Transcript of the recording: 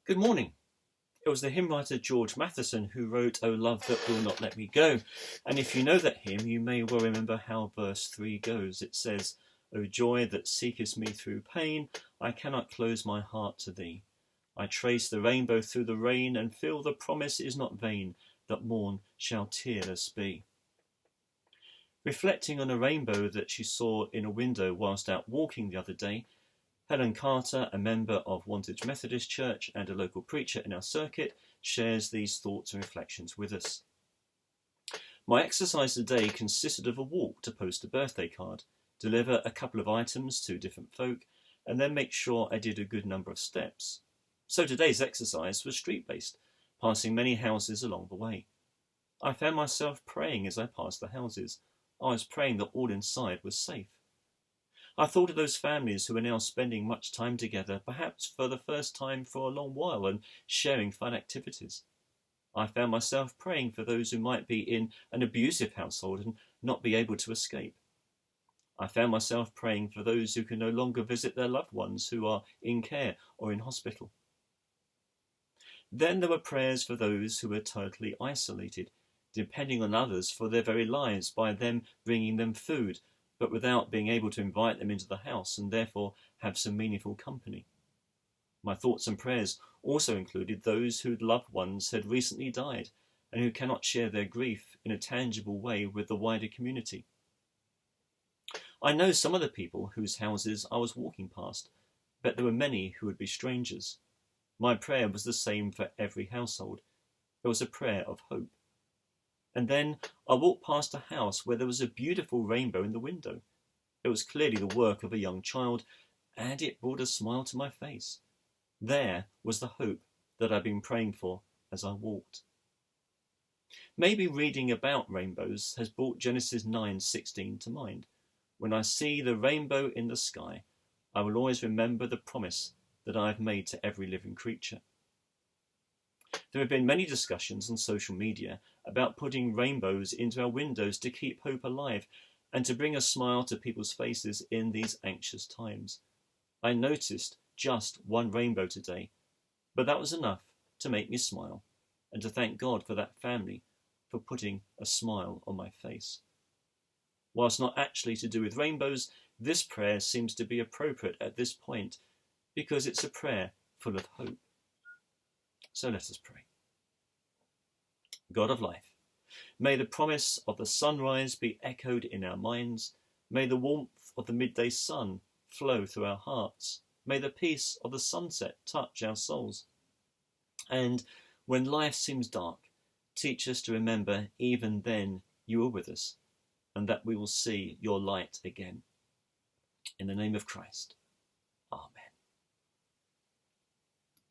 Good morning. It was the hymn writer George Matheson who wrote "O Love That Will Not Let Me Go." And if you know that hymn, you may well remember how verse 3 goes. It says, "O joy that seekest me through pain, I cannot close my heart to thee. I trace the rainbow through the rain and feel the promise is not vain, that morn shall tearless be." Reflecting on a rainbow that she saw in a window whilst out walking the other day, Helen Carter, a member of Wantage Methodist Church and a local preacher in our circuit, shares these thoughts and reflections with us. My exercise today consisted of a walk to post a birthday card, deliver a couple of items to different folk, and then make sure I did a good number of steps. So today's exercise was street-based, passing many houses along the way. I found myself praying as I passed the houses. I was praying that all inside was safe. I thought of those families who are now spending much time together, perhaps for the first time for a long while, and sharing fun activities. I found myself praying for those who might be in an abusive household and not be able to escape. I found myself praying for those who can no longer visit their loved ones who are in care or in hospital. Then there were prayers for those who were totally isolated, depending on others for their very lives by them bringing them food, but without being able to invite them into the house and therefore have some meaningful company. My thoughts and prayers also included those whose loved ones had recently died and who cannot share their grief in a tangible way with the wider community. I know some of the people whose houses I was walking past, but there were many who would be strangers. My prayer was the same for every household. It was a prayer of hope. And then I walked past a house where there was a beautiful rainbow in the window. It was clearly the work of a young child, and it brought a smile to my face. There was the hope that I'd been praying for as I walked. Maybe reading about rainbows has brought Genesis 9:16 to mind. When I see the rainbow in the sky, I will always remember the promise that I have made to every living creature. There have been many discussions on social media about putting rainbows into our windows to keep hope alive and to bring a smile to people's faces in these anxious times. I noticed just one rainbow today, but that was enough to make me smile and to thank God for that family for putting a smile on my face. Whilst not actually to do with rainbows, this prayer seems to be appropriate at this point because it's a prayer full of hope. So let us pray. God of life, may the promise of the sunrise be echoed in our minds. May the warmth of the midday sun flow through our hearts. May the peace of the sunset touch our souls. And when life seems dark, teach us to remember even then you are with us and that we will see your light again. In the name of Christ. Amen.